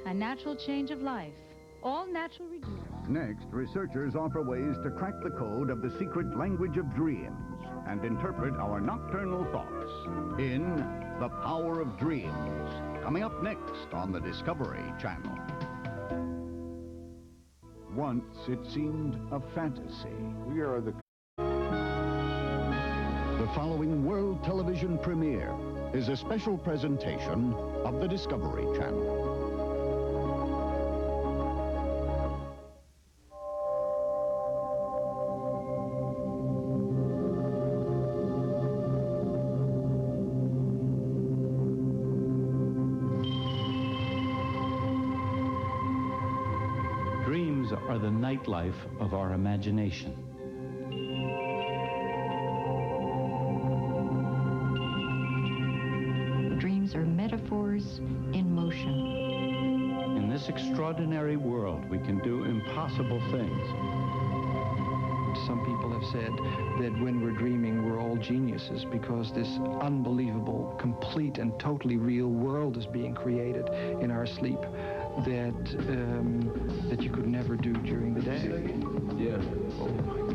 a natural change of life. All natural reducers. Next, researchers offer ways to crack the code of the secret language of dreams and interpret our nocturnal thoughts in The Power of Dreams, coming up next on the Discovery Channel. Once it seemed a fantasy. We are the following world television premiere is a special presentation of the Discovery Channel. Dreams are the nightlife of our imagination. Dreams are metaphors in motion. In this extraordinary world, we can do impossible things. Some people have said that when we're dreaming, we're all geniuses because this unbelievable, complete, and totally real world is being created in our sleep that you could never do during the day. yeah. Oh my God.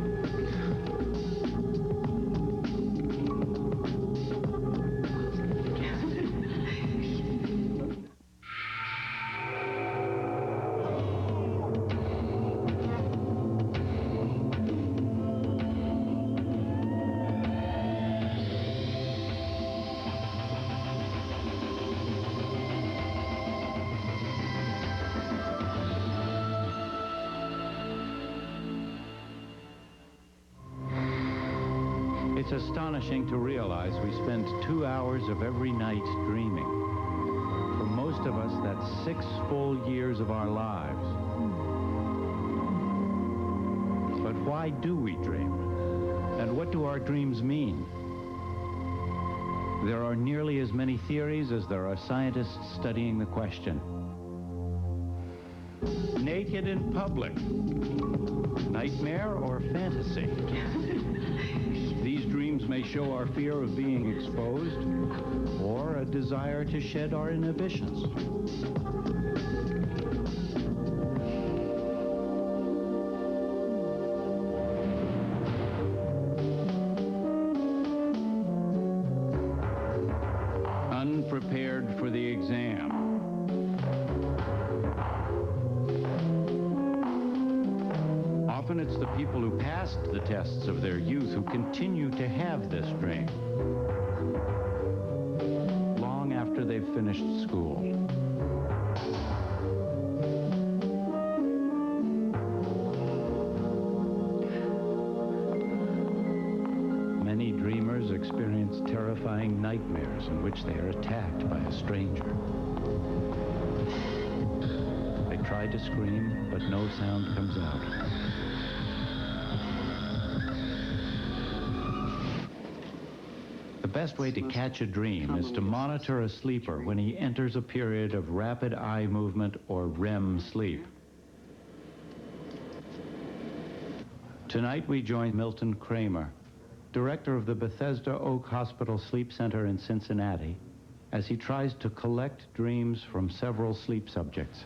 It's astonishing to realize we spend 2 hours of every night dreaming. For most of us, that's 6 full years of our lives. But why do we dream? And what do our dreams mean? There are nearly as many theories as there are scientists studying the question. Naked in public, nightmare or fantasy? These dreams may show our fear of being exposed or a desire to shed our inhibitions. Unprepared for the exam. Often it's the people who passed the tests of their youth who continue to have this dream long after they've finished school. Many dreamers experience terrifying nightmares in which they are attacked by a stranger. They try to scream, but no sound comes out. The best way to catch a dream is to monitor a sleeper when he enters a period of rapid eye movement or REM sleep. Tonight we join Milton Kramer, director of the Bethesda Oak Hospital Sleep Center in Cincinnati, as he tries to collect dreams from several sleep subjects.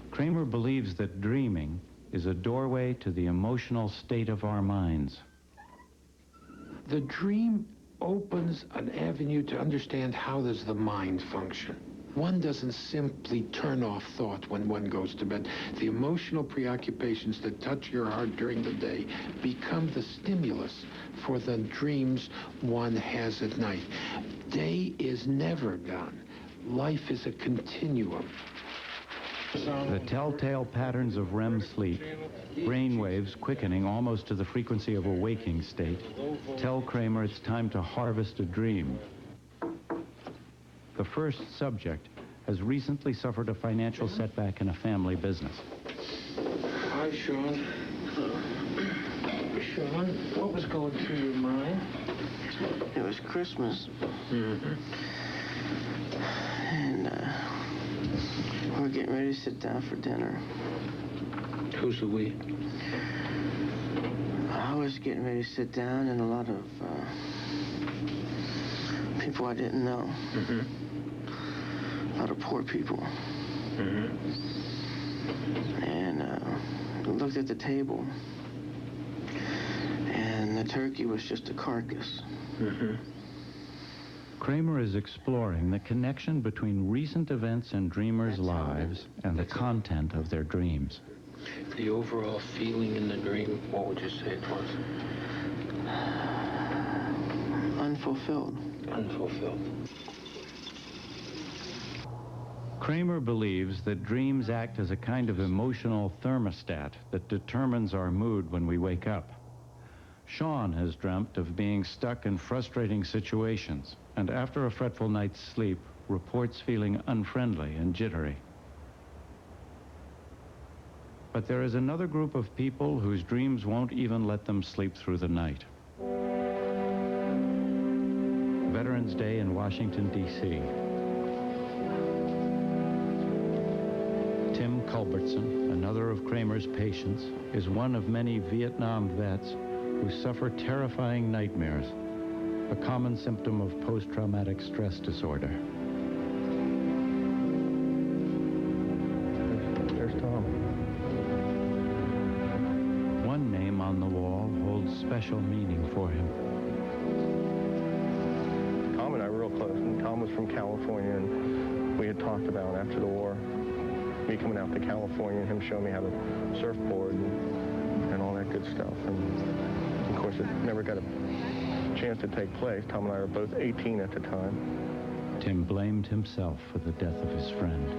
Kramer believes that dreaming is a doorway to the emotional state of our minds. The dream opens an avenue to understand how does the mind function. One doesn't simply turn off thought when one goes to bed. The emotional preoccupations that touch your heart during the day become the stimulus for the dreams one has at night. Day is never done. Life is a continuum. The telltale patterns of REM sleep, brain waves quickening almost to the frequency of a waking state, tell Kramer it's time to harvest a dream. The first subject has recently suffered a financial setback in a family business. Hi, Sean. Sean, what was going through your mind? It was Christmas. Mm-hmm. And, we're getting ready to sit down for dinner. Who's the we? I was getting ready to sit down, and a lot of people I didn't know. Mm-hmm. A lot of poor people. Mm-hmm. looked at the table, and the turkey was just a carcass. Kramer is exploring the connection between recent events in dreamers' lives and the content of their dreams. The overall feeling in the dream, what would you say it was? Unfulfilled. Unfulfilled. Kramer believes that dreams act as a kind of emotional thermostat that determines our mood when we wake up. Sean has dreamt of being stuck in frustrating situations, and after a fretful night's sleep, reports feeling unfriendly and jittery. But there is another group of people whose dreams won't even let them sleep through the night. Veterans Day in Washington, D.C. Tim Culbertson, another of Kramer's patients, is one of many Vietnam vets who suffer terrifying nightmares, a common symptom of post-traumatic stress disorder. There's Tom. One name on the wall holds special meaning for him. Tom and I were real close, and Tom was from California, and we had talked about after the war, me coming out to California and him showing me how to surfboard and all that good stuff. And of course, it never got a chance to take place. Tom and I were both 18 at the time. Tim blamed himself for the death of his friend.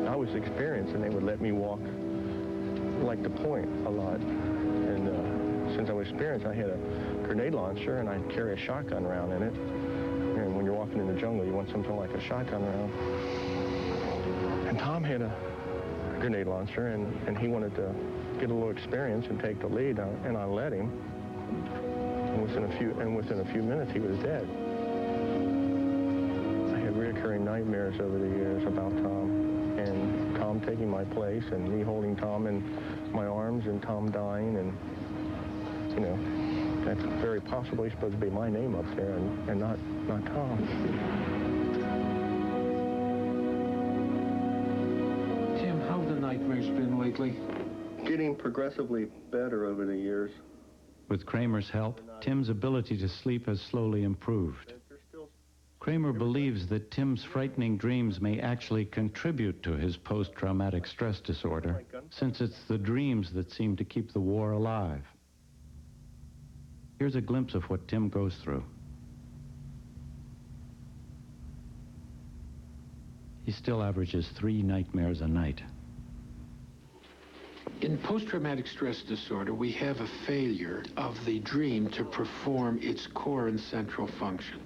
I was experienced, and they would let me walk like the point a lot. And since I was experienced, I had a grenade launcher, and I'd carry a shotgun round in it. And when you're walking in the jungle, you want something like a shotgun round. And Tom had a grenade launcher, and he wanted to get a little experience and take the lead, and I let him. And within a few minutes, he was dead. I had reoccurring nightmares over the years about Tom, and Tom taking my place, and me holding Tom in my arms, and Tom dying, and, you know, that's very possibly supposed to be my name up there, and not Tom. Tim, how have the nightmares been lately? Getting progressively better over the years. With Kramer's help, Tim's ability to sleep has slowly improved. Kramer believes that Tim's frightening dreams may actually contribute to his post-traumatic stress disorder, since it's the dreams that seem to keep the war alive. Here's a glimpse of what Tim goes through. He still averages 3 nightmares a night. In post-traumatic stress disorder, we have a failure of the dream to perform its core and central function.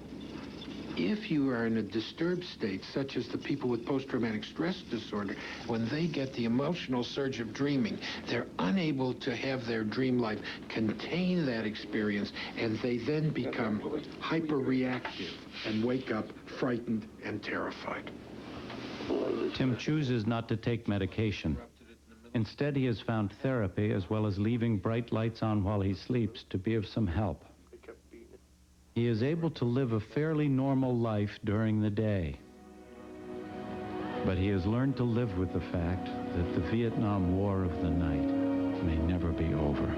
If you are in a disturbed state, such as the people with post-traumatic stress disorder, when they get the emotional surge of dreaming, they're unable to have their dream life contain that experience, and they then become hyper-reactive and wake up frightened and terrified. Tim chooses not to take medication. Instead, he has found therapy, as well as leaving bright lights on while he sleeps, to be of some help. He is able to live a fairly normal life during the day. But he has learned to live with the fact that the Vietnam War of the night may never be over.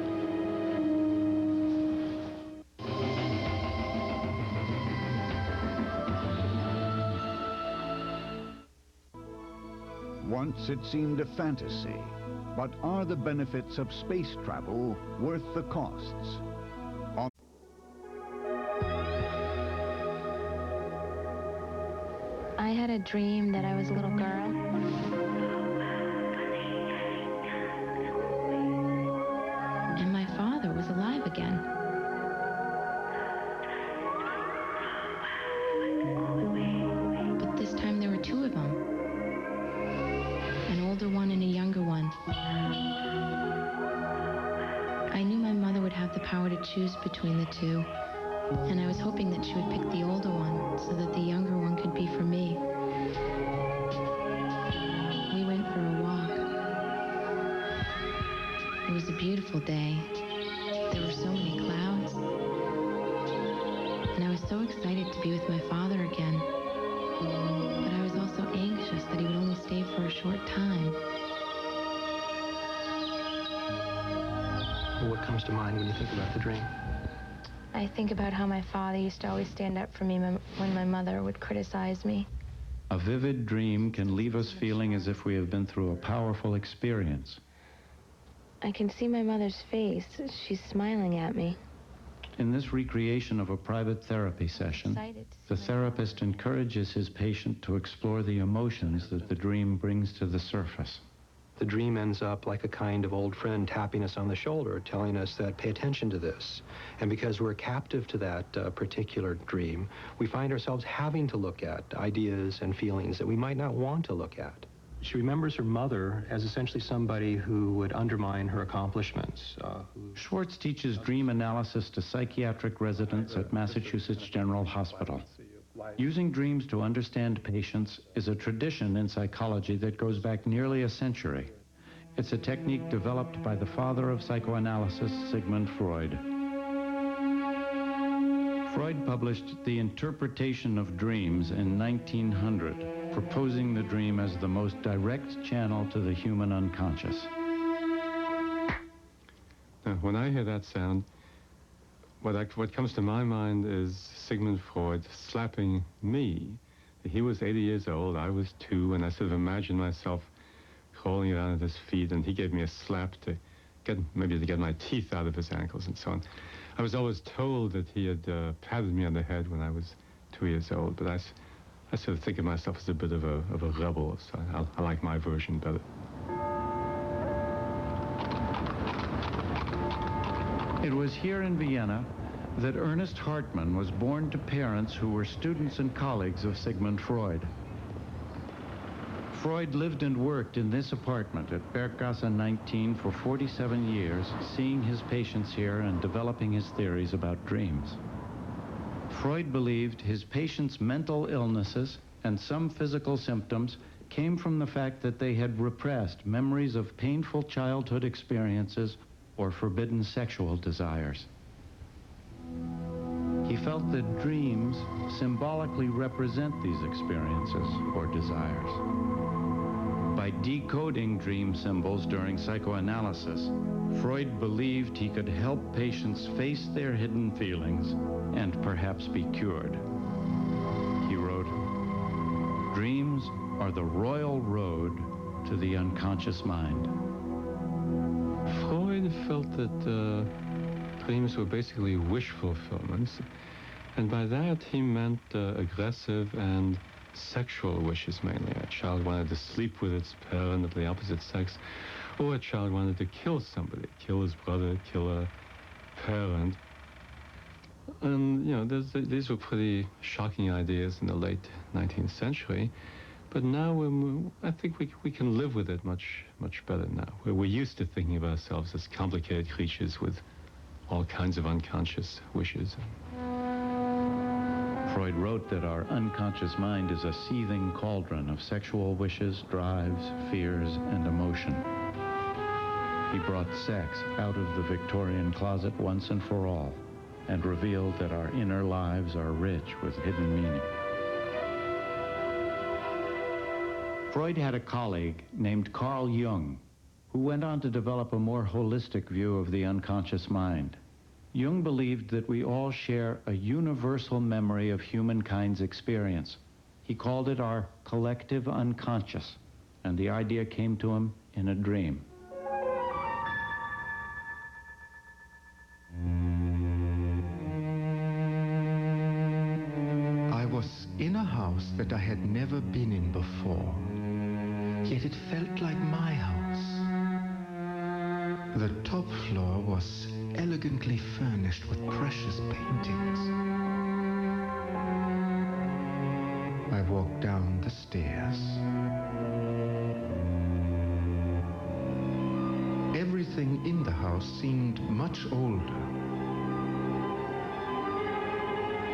Once it seemed a fantasy, but are the benefits of space travel worth the costs? I had a dream that I was a little girl. And my father was alive again. But this time there were 2 of them. An older one and a younger one. I knew my mother would have the power to choose between the 2. And I was hoping that she would pick the older one so that the younger one could be for me. We went for a walk. It was a beautiful day. There were so many clouds. And I was so excited to be with my father again. But I was also anxious that he would only stay for a short time. What comes to mind when you think about the dream? I think about how my father used to always stand up for me when my mother would criticize me. A vivid dream can leave us feeling as if we have been through a powerful experience. I can see my mother's face. She's smiling at me. In this recreation of a private therapy session, the therapist encourages his patient to explore the emotions that the dream brings to the surface. The dream ends up like a kind of old friend tapping us on the shoulder, telling us that pay attention to this. And because we're captive to that particular dream, we find ourselves having to look at ideas and feelings that we might not want to look at. She remembers her mother as essentially somebody who would undermine her accomplishments. Schwartz teaches dream analysis to psychiatric residents at Massachusetts General Hospital. Using dreams to understand patients is a tradition in psychology that goes back nearly a century. It's a technique developed by the father of psychoanalysis, Sigmund Freud. Freud published The Interpretation of Dreams in 1900, proposing the dream as the most direct channel to the human unconscious. Now, when I hear that sound, what comes to my mind is Sigmund Freud slapping me. He was 80 years old, I was 2, and I sort of imagined myself crawling around at his feet, and he gave me a slap to get my teeth out of his ankles and so on. I was always told that he had patted me on the head when I was 2 years old, but I sort of think of myself as a bit of a rebel, so I like my version better. It was here in Vienna that Ernest Hartmann was born to parents who were students and colleagues of Sigmund Freud. Freud lived and worked in this apartment at Berggasse 19 for 47 years, seeing his patients here and developing his theories about dreams. Freud believed his patients' mental illnesses and some physical symptoms came from the fact that they had repressed memories of painful childhood experiences or forbidden sexual desires. He felt that dreams symbolically represent these experiences or desires. By decoding dream symbols during psychoanalysis, Freud believed he could help patients face their hidden feelings and perhaps be cured. He wrote, "Dreams are the royal road to the unconscious mind." Freud felt that dreams were basically wish fulfillments, and by that he meant aggressive and sexual wishes mainly. A child wanted to sleep with its parent of the opposite sex, or a child wanted to kill somebody, kill his brother, kill a parent. And, you know, these were pretty shocking ideas in the late 19th century. But now I think we can live with it much better now. We're used to thinking of ourselves as complicated creatures with all kinds of unconscious wishes. Freud wrote that our unconscious mind is a seething cauldron of sexual wishes, drives, fears, and emotion. He brought sex out of the Victorian closet once and for all, and revealed that our inner lives are rich with hidden meaning. Freud had a colleague named Carl Jung, who went on to develop a more holistic view of the unconscious mind. Jung believed that we all share a universal memory of humankind's experience. He called it our collective unconscious, and the idea came to him in a dream. I was in a house that I had never been in before, yet it felt like my house. The top floor was elegantly furnished with precious paintings. I walked down the stairs. Everything in the house seemed much older.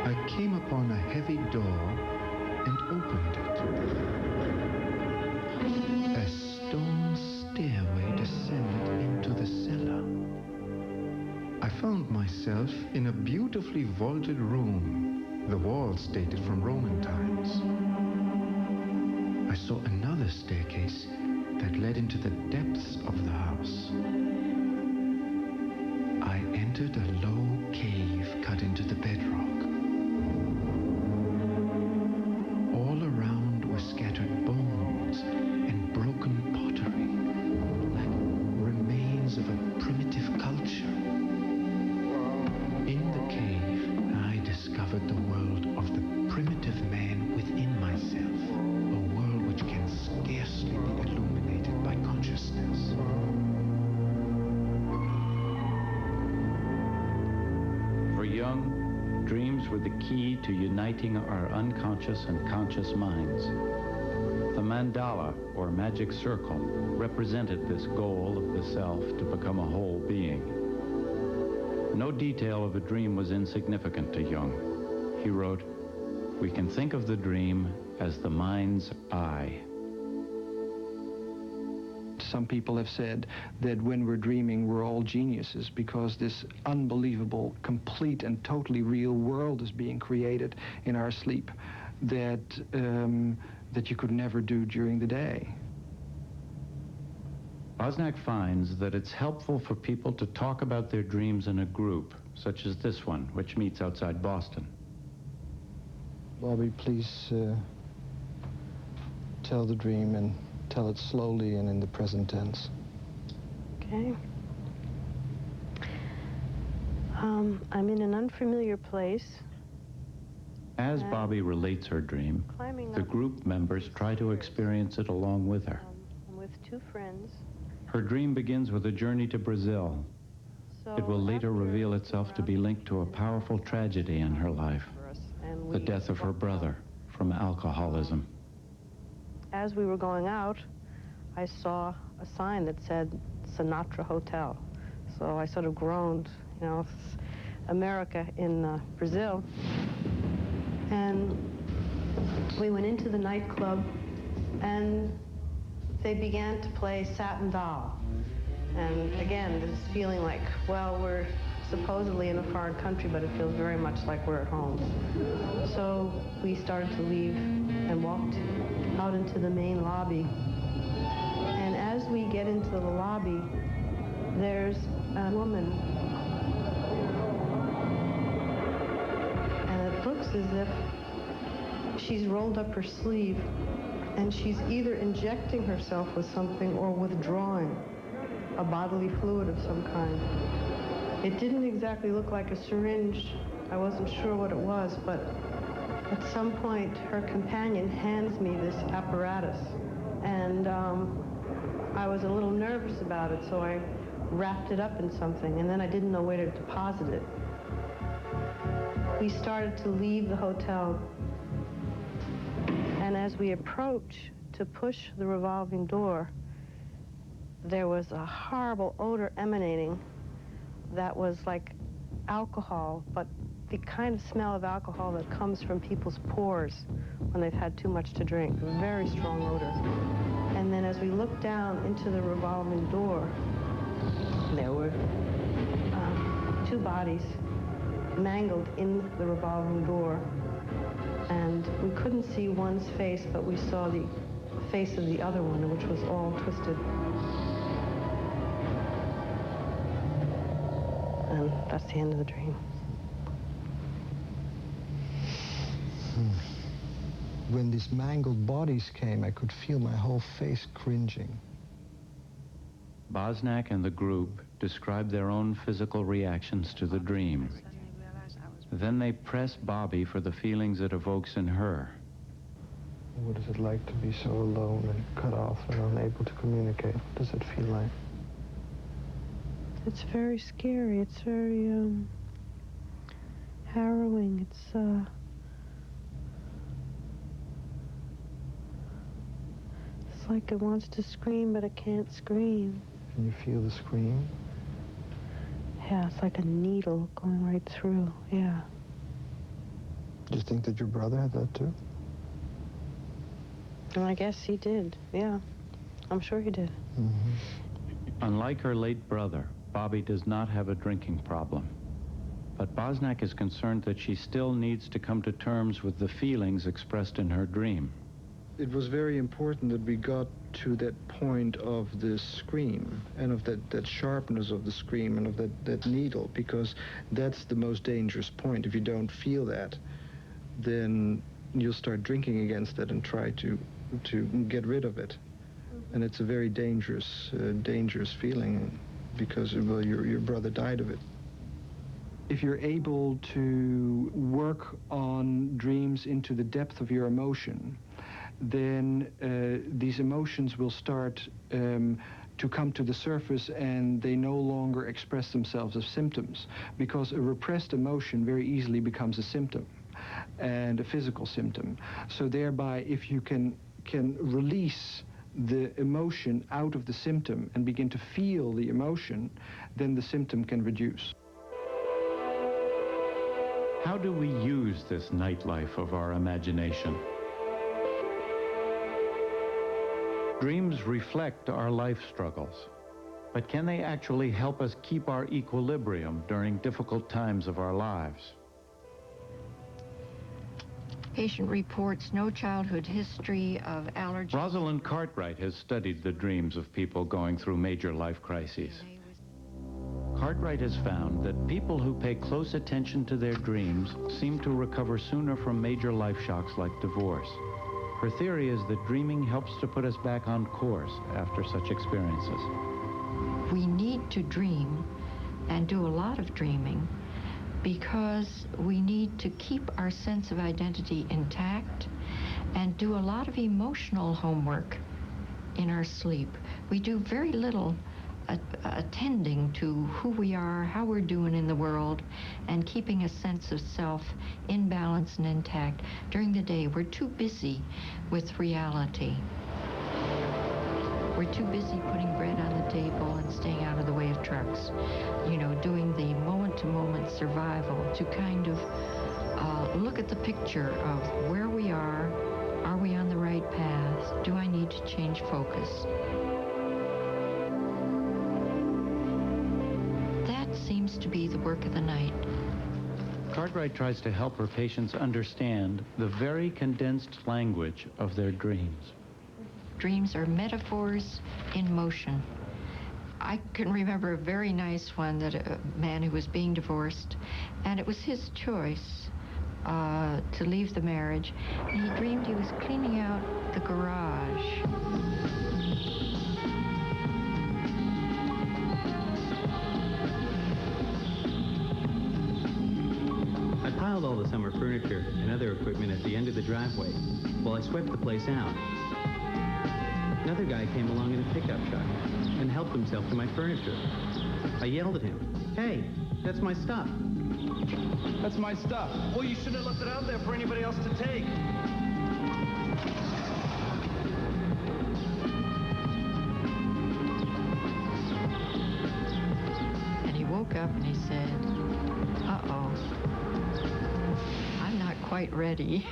I came upon a heavy door and opened it. A stone stairway descended into the cellar. I found myself in a beautifully vaulted room, the walls dated from Roman times. I saw another staircase that led into the depths of the house. entered a low cave cut into the bedrock. All around were scattered bones and broken pottery, like remains of a primitive culture. In the cave, I discovered the world of the primitive man within myself, a world which can scarcely be illuminated by consciousness. For Jung, dreams were the key to uniting our unconscious and conscious minds. The mandala, or magic circle, represented this goal of the self to become a whole being. No detail of a dream was insignificant to Jung. He wrote, "We can think of the dream as the mind's eye." Some people have said that when we're dreaming, we're all geniuses because this unbelievable, complete, and totally real world is being created in our sleep that you could never do during the day. Bosnak finds that it's helpful for people to talk about their dreams in a group, such as this one, which meets outside Boston. Bobby, please tell the dream and tell it slowly and in the present tense. Okay. I'm in an unfamiliar place. As Bobby relates her dream, the group members try to experience it along with her. I'm with two friends. Her dream begins with a journey to Brazil. It will later reveal itself to be linked to a powerful tragedy in her life, the death of her brother from alcoholism. As we were going out, I saw a sign that said Sinatra Hotel. So I sort of groaned, you know, it's America in Brazil. And we went into the nightclub, and they began to play Satin Doll. And again, this feeling like, well, we're supposedly in a foreign country, but it feels very much like we're at home. So we started to leave and walked out into the main lobby. And as we get into the lobby, there's a woman. And it looks as if she's rolled up her sleeve, and she's either injecting herself with something or withdrawing a bodily fluid of some kind. It didn't exactly look like a syringe. I wasn't sure what it was, but at some point, her companion hands me this apparatus, and I was a little nervous about it, so I wrapped it up in something, and then I didn't know where to deposit it. We started to leave the hotel, and as we approach to push the revolving door, there was a horrible odor emanating that was like alcohol, but the kind of smell of alcohol that comes from people's pores when they've had too much to drink. A very strong odor. And then as we looked down into the revolving door, there were two bodies mangled in the revolving door. And we couldn't see one's face, but we saw the face of the other one, which was all twisted. And that's the end of the dream. When these mangled bodies came, I could feel my whole face cringing. Bosnak and the group describe their own physical reactions to the dream. Then they press Bobby for the feelings it evokes in her. What is it like to be so alone and cut off and unable to communicate? What does it feel like? It's very scary. It's very harrowing. It's like it wants to scream, but it can't scream. Can you feel the scream? Yeah, it's like a needle going right through, yeah. Do you think that your brother had that too? And I guess he did, yeah. I'm sure he did. Mm-hmm. Unlike her late brother, Bobby does not have a drinking problem. But Bosnak is concerned that she still needs to come to terms with the feelings expressed in her dream. It was very important that we got to that point of the scream and of that sharpness of the scream and of that needle, because that's the most dangerous point. If you don't feel that, then you'll start drinking against it and try to get rid of it. And it's a very dangerous feeling, because, well, your brother died of it. If you're able to work on dreams into the depth of your emotion, then these emotions will start to come to the surface, and they no longer express themselves as symptoms, because a repressed emotion very easily becomes a symptom, and a physical symptom. So thereby, if you can release the emotion out of the symptom and begin to feel the emotion, then the symptom can reduce. How do we use this nightlife of our imagination? Dreams reflect our life struggles, but can they actually help us keep our equilibrium during difficult times of our lives? Patient reports no childhood history of allergies. Rosalind Cartwright has studied the dreams of people going through major life crises. Cartwright has found that people who pay close attention to their dreams seem to recover sooner from major life shocks like divorce. Her theory is that dreaming helps to put us back on course after such experiences. We need to dream and do a lot of dreaming because we need to keep our sense of identity intact and do a lot of emotional homework in our sleep. We do very little attending to who we are, how we're doing in the world, and keeping a sense of self in balance and intact. During the day, we're too busy with reality. We're too busy putting bread on the table and staying out of the way of trucks. You know, doing the moment-to-moment survival to kind of look at the picture of where we are we on the right path? Do I need to change focus? That seems to be the work of the night. Cartwright tries to help her patients understand the very condensed language of their dreams. Dreams are metaphors in motion. I can remember a very nice one that a man who was being divorced, and it was his choice to leave the marriage. And he dreamed he was cleaning out the garage. I piled all the summer furniture and other equipment at the end of the driveway while I swept the place out. Another guy came along in a pickup truck and helped himself to my furniture. I yelled at him, "Hey, that's my stuff." That's my stuff. Well, you shouldn't have left it out there for anybody else to take. And he woke up and he said, "Uh-oh, I'm not quite ready,"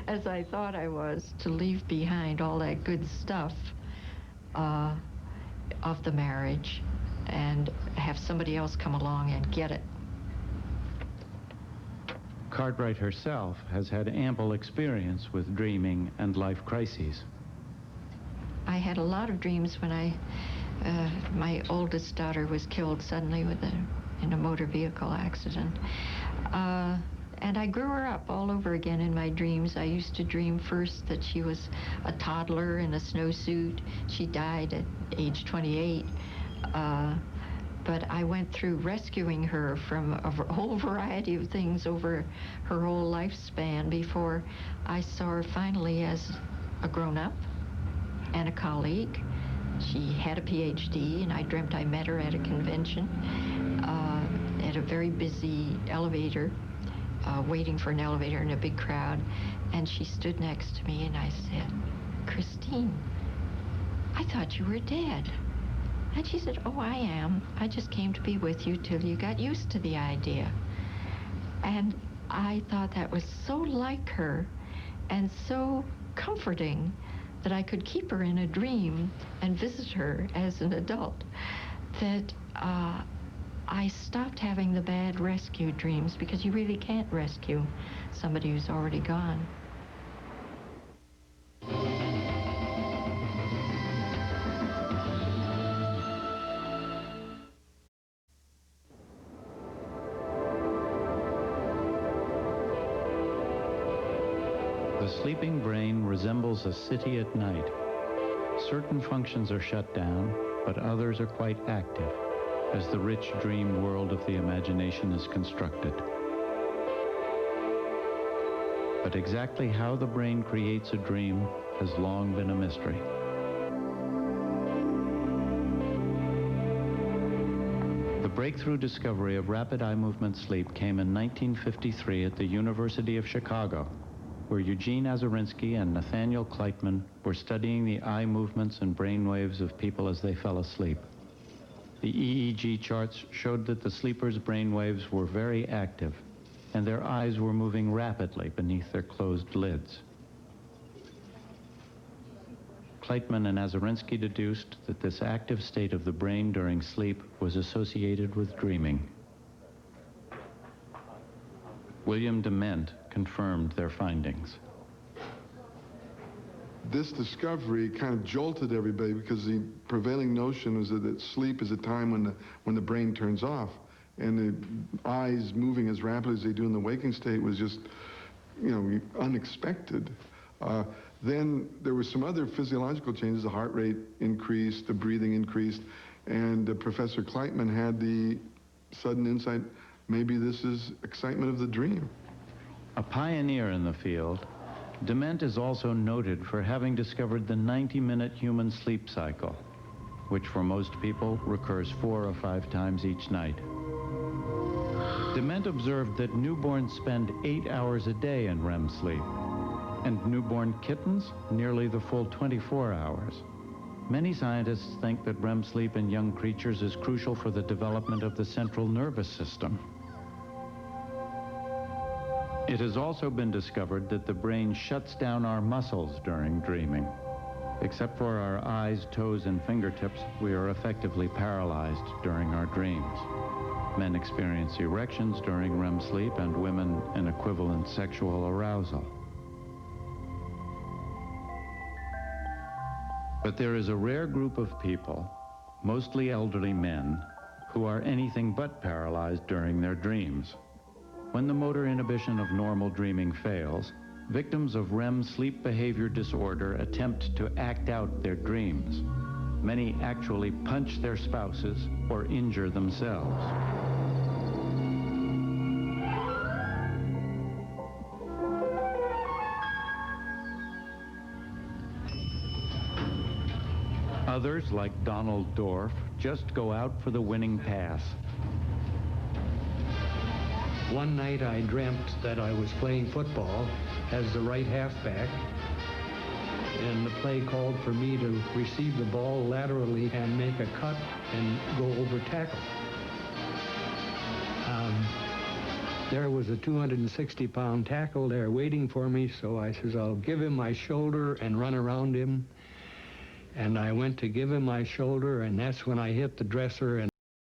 as I thought I was, to leave behind all that good stuff of the marriage and have somebody else come along and get it. Cartwright herself has had ample experience with dreaming and life crises. I had a lot of dreams when my oldest daughter was killed suddenly in a motor vehicle accident. And I grew her up all over again in my dreams. I used to dream first that she was a toddler in a snowsuit. She died at age 28. But I went through rescuing her from a whole variety of things over her whole lifespan before I saw her finally as a grown-up and a colleague. She had a PhD, and I dreamt I met her at a convention at a very busy elevator, waiting for an elevator in a big crowd. And she stood next to me, and I said, "Christine, I thought you were dead." And she said, "Oh, I am. I just came to be with you till you got used to the idea." And I thought that was so like her and so comforting that I could keep her in a dream and visit her as an adult, that I stopped having the bad rescue dreams, because you really can't rescue somebody who's already gone. sleeping brain resembles a city at night. Certain functions are shut down, but others are quite active, as the rich dream world of the imagination is constructed. But exactly how the brain creates a dream has long been a mystery. The breakthrough discovery of rapid eye movement sleep came in 1953 at the University of Chicago, where Eugene Azarinsky and Nathaniel Kleitman were studying the eye movements and brain waves of people as they fell asleep. The EEG charts showed that the sleepers' brain waves were very active, and their eyes were moving rapidly beneath their closed lids. Kleitman and Azarinsky deduced that this active state of the brain during sleep was associated with dreaming. William Dement confirmed their findings. This discovery kind of jolted everybody because the prevailing notion was that sleep is a time when the brain turns off, and the eyes moving as rapidly as they do in the waking state was just, unexpected. Then there were some other physiological changes. The heart rate increased, the breathing increased, and Professor Kleitman had the sudden insight, maybe this is excitement of the dream. A pioneer in the field, Dement is also noted for having discovered the 90-minute human sleep cycle, which for most people recurs 4 or 5 times each night. Dement observed that newborns spend 8 hours a day in REM sleep, and newborn kittens nearly the full 24 hours. Many scientists think that REM sleep in young creatures is crucial for the development of the central nervous system. It has also been discovered that the brain shuts down our muscles during dreaming. Except for our eyes, toes, and fingertips, we are effectively paralyzed during our dreams. Men experience erections during REM sleep, and women an equivalent sexual arousal. But there is a rare group of people, mostly elderly men, who are anything but paralyzed during their dreams. When the motor inhibition of normal dreaming fails, victims of REM sleep behavior disorder attempt to act out their dreams. Many actually punch their spouses or injure themselves. Others, like Donald Dorff, just go out for the winning pass. One night I dreamt that I was playing football as the right halfback, and the play called for me to receive the ball laterally and make a cut and go over tackle. There was a 260-pound tackle there waiting for me, so I says, I'll give him my shoulder and run around him. And I went to give him my shoulder, and that's when I hit the dresser,